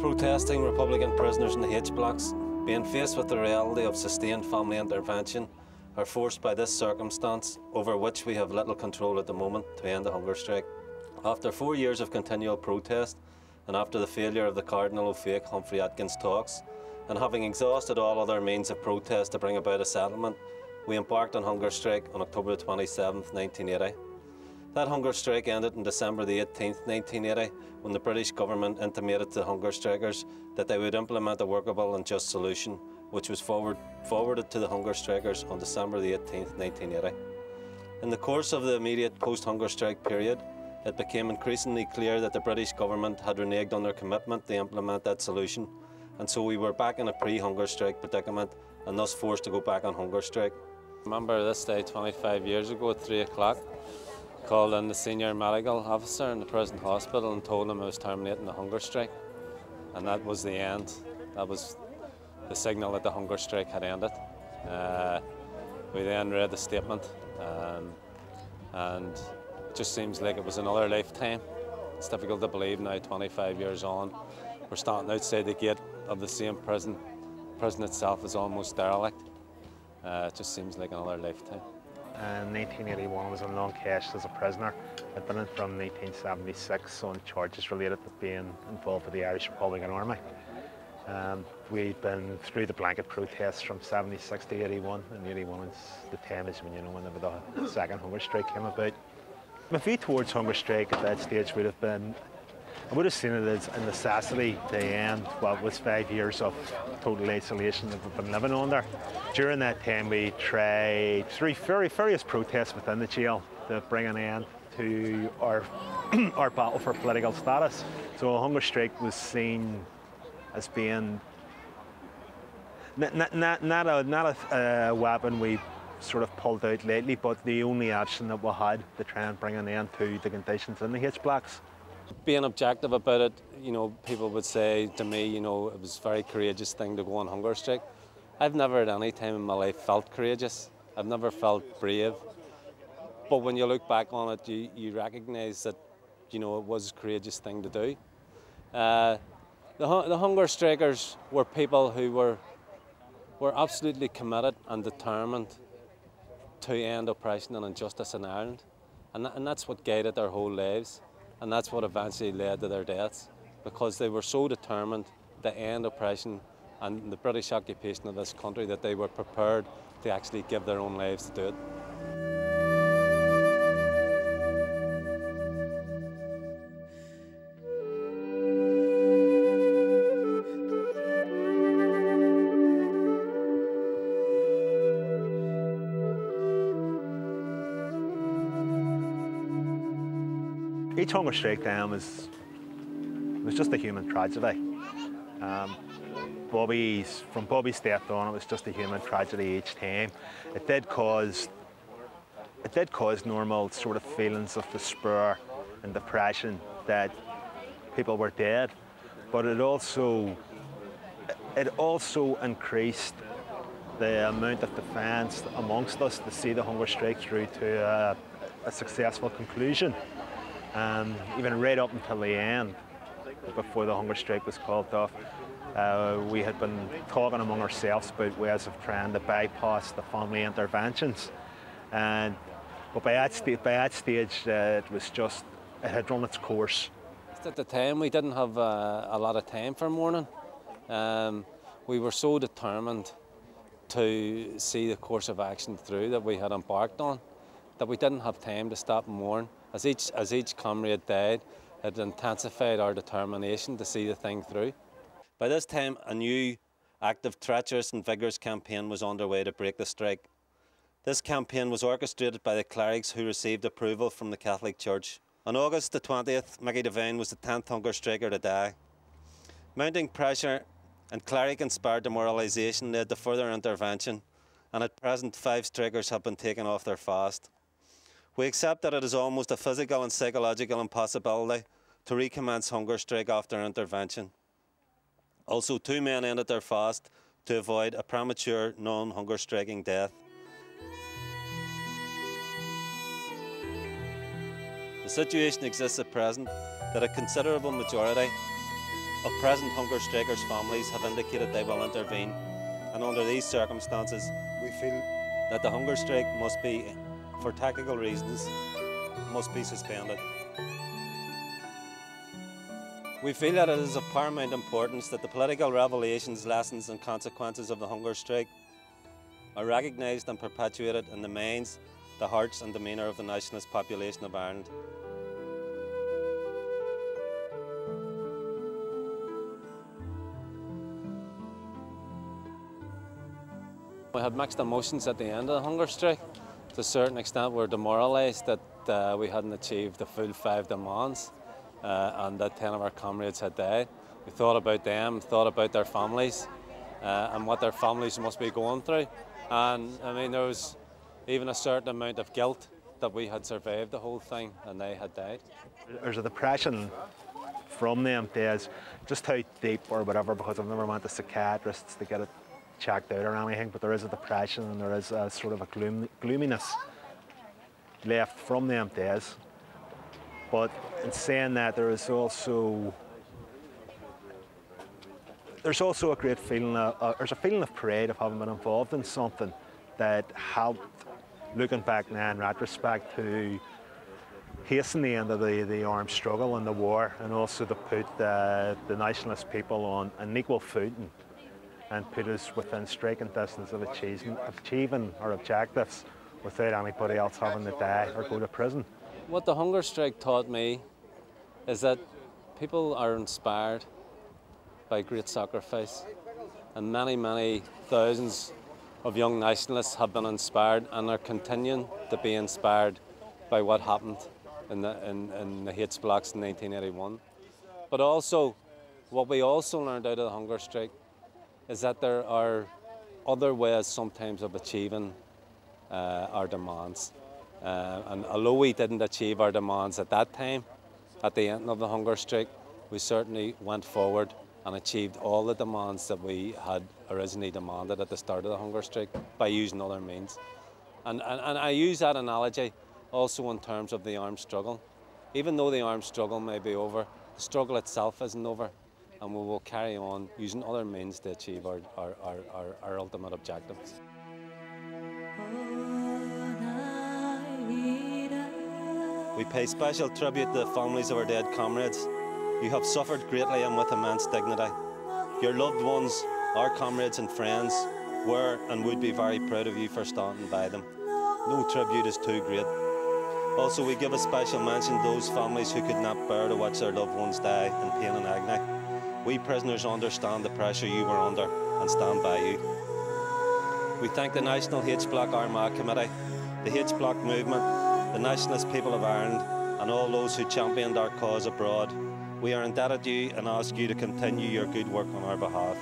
Protesting Republican prisoners in the H-blocks, being faced with the reality of sustained family intervention, are forced by this circumstance, over which we have little control at the moment, to end the hunger strike. After 4 years of continual protest, and after the failure of the Cardinal O'Fake Humphrey Atkins talks, and having exhausted all other means of protest to bring about a settlement, we embarked on hunger strike on October 27, 1980. That hunger strike ended on December the 18th, 1980, when the British government intimated to hunger strikers that they would implement a workable and just solution, which was forwarded to the hunger strikers on December the 18th, 1980. In the course of the immediate post-hunger strike period, it became increasingly clear that the British government had reneged on their commitment to implement that solution, and so we were back in a pre-hunger strike predicament and thus forced to go back on hunger strike. I remember this day 25 years ago at 3 o'clock, called in the senior medical officer in the prison hospital and told him I was terminating the hunger strike. And that was the end. That was the signal that the hunger strike had ended. We then read the statement, and it just seems like it was another lifetime. It's difficult to believe now, 25 years on. We're standing outside the gate of the same prison. The prison itself is almost derelict. It just seems like another lifetime. In 1981, I was in Long Kesh as a prisoner. I'd been in from 1976 on charges related to being involved with the Irish Republican Army. We'd been through the blanket protests from 76 to 81, and 81 is the time is when, whenever the second hunger strike came about. My view towards hunger strike at that stage would have been, I would have seen it as a necessity to end what was 5 years of total isolation that we've been living under. During that time, we tried through various protests within the jail to bring an end to our our battle for political status. So a hunger strike was seen as being not a weapon we sort of pulled out lately, but the only action that we had to try and bring an end to the conditions in the H-blocks. Being objective about it, people would say to me, it was a very courageous thing to go on hunger strike. I've never at any time in my life felt courageous. I've never felt brave. But when you look back on it, you recognise that, it was a courageous thing to do. The hunger strikers were people who were absolutely committed and determined to end oppression and injustice in Ireland. And that's what guided their whole lives. And that's what eventually led to their deaths, because they were so determined to end oppression and the British occupation of this country that they were prepared to actually give their own lives to do it. Each hunger strike then was just a human tragedy. From Bobby's death on, it was just a human tragedy each time. It did cause normal sort of feelings of despair and depression that people were dead, but it also increased the amount of defiance amongst us to see the hunger strike through to a successful conclusion. Even right up until the end, before the hunger strike was called off, we had been talking among ourselves about ways of trying to bypass the family interventions. But by that stage, it had run its course. At the time, we didn't have a lot of time for mourning. We were so determined to see the course of action through that we had embarked on that we didn't have time to stop and mourn. As each comrade died, it intensified our determination to see the thing through. By this time, a new, active, treacherous and vigorous campaign was underway to break the strike. This campaign was orchestrated by the clerics who received approval from the Catholic Church. On August the 20th, Mickey Devine was the 10th hunger striker to die. Mounting pressure and cleric-inspired demoralisation led to further intervention, and at present 5 strikers have been taken off their fast. We accept that it is almost a physical and psychological impossibility to recommence hunger strike after intervention. Also, 2 men ended their fast to avoid a premature non-hunger striking death. The situation exists at present that a considerable majority of present hunger strikers' families have indicated they will intervene, and under these circumstances we feel that the hunger strike must be, for tactical reasons, must be suspended. We feel that it is of paramount importance that the political revelations, lessons and consequences of the hunger strike are recognised and perpetuated in the minds, the hearts and demeanour of the nationalist population of Ireland. We had mixed emotions at the end of the hunger strike. To a certain extent we were demoralised that we hadn't achieved the full 5 demands and that 10 of our comrades had died. We thought about them, thought about their families and what their families must be going through. And I mean, there was even a certain amount of guilt that we had survived the whole thing and they had died. There's a depression from them days, just how deep or whatever, because I've never went to psychiatrists to get it checked out or anything, but there is a depression and there is a sort of a gloominess left from them days. But in saying that, there's also a great feeling, there's a feeling of pride of having been involved in something that helped, looking back now in retrospect, to hasten the end of the armed struggle and the war, and also to put the nationalist people on an equal footing and put us within striking distance of achieving our objectives without anybody else having to die or go to prison. What the hunger strike taught me is that people are inspired by great sacrifice, and many thousands of young nationalists have been inspired and are continuing to be inspired by what happened in the H blocks in 1981. But also, what we also learned out of the hunger strike is that there are other ways sometimes of achieving our demands. And although we didn't achieve our demands at that time, at the end of the hunger strike, we certainly went forward and achieved all the demands that we had originally demanded at the start of the hunger strike by using other means. And I use that analogy also in terms of the armed struggle. Even though the armed struggle may be over, the struggle itself isn't over, and we will carry on using other means to achieve our ultimate objectives. We pay special tribute to the families of our dead comrades. You have suffered greatly and with immense dignity. Your loved ones, our comrades and friends, were and would be very proud of you for standing by them. No tribute is too great. Also, we give a special mention to those families who could not bear to watch their loved ones die in pain and agony. We prisoners understand the pressure you were under and stand by you. We thank the National H Block Armagh Committee, the H Block movement, the nationalist people of Ireland, and all those who championed our cause abroad. We are indebted to you and ask you to continue your good work on our behalf.